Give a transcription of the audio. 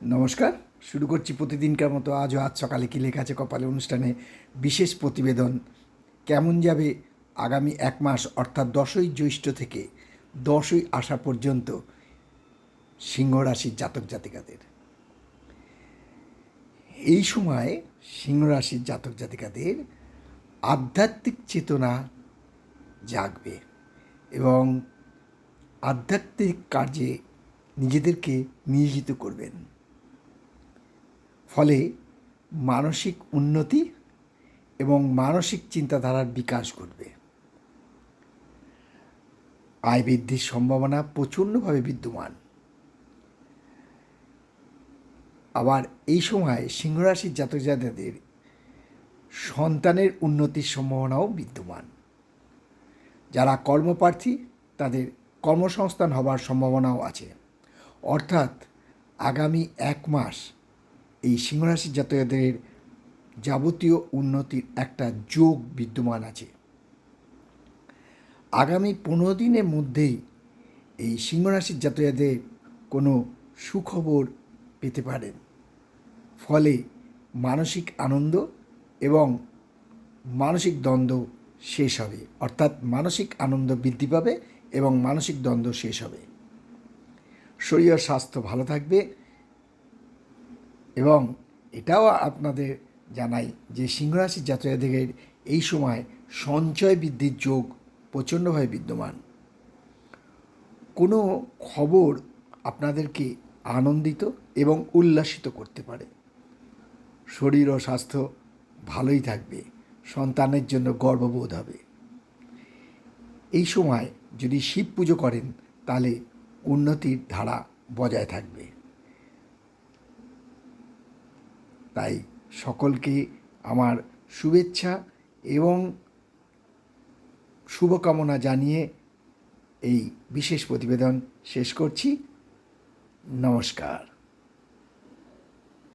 নমস্কার। শুরু করছি প্রতিদিনকার মতো আজ সকালে কী লেখা আছে কপালে অনুষ্ঠানে বিশেষ প্রতিবেদন। কেমন যাবে আগামী 1 মাস অর্থাৎ 10ই জ্যৈষ্ঠ থেকে 10ই আষাঢ় পর্যন্ত সিংহ রাশির জাতক জাতিকাদের। এই সময় সিংহ রাশির জাতক জাতিকাদের আধ্যাত্মিক চেতনা জাগবে এবং আধ্যাত্মিক কার্যে নিজেদেরকে নিয়োজিত করবেন। ফলে মানসিক উন্নতি এবং মানসিক চিন্তাধারার বিকাশ ঘটবে। আয় বৃদ্ধির সম্ভাবনা প্রচণ্ডভাবে বিদ্যমান। আবার এই সময় সিংহরাশির জাতক জাতিকাদের সন্তানের উন্নতির সম্ভাবনাও বিদ্যমান। যারা কর্মপ্রার্থী তাদের কর্মসংস্থান হবার সম্ভাবনাও আছে। অর্থাৎ আগামী 1 মাস এই সিংহরাশির জাতকদের যাবতীয় উন্নতির একটা যোগ বিদ্যমান আছে। আগামী 15 দিনের মধ্যেই এই সিংহরাশির জাতকদের কোনো সুখবর পেতে পারেন। ফলে মানসিক আনন্দ এবং মানসিক দ্বন্দ্ব শেষ হবে। অর্থাৎ মানসিক আনন্দ বৃদ্ধি পাবে এবং মানসিক দ্বন্দ্ব শেষ হবে। শরীর ও স্বাস্থ্য ভালো থাকবে। এবং এটাও আপনাদের জানাই যে সিংহরাশির জাতকদের এই সময় সঞ্চয় বৃদ্ধির যোগ প্রচণ্ডভাবে বিদ্যমান। কোনো খবর আপনাদেরকে আনন্দিত এবং উল্লাসিত করতে পারে। শরীর ও স্বাস্থ্য ভালোই থাকবে। সন্তানের জন্য গর্ববোধ হবে। এই সময় যদি শিব পুজো করেন তাহলে উন্নতির ধারা বজায় থাকবে। তাই সকলকে আমার শুভেচ্ছা এবং শুভকামনা জানিয়ে এই বিশেষ প্রতিবেদন শেষ করছি। নমস্কার।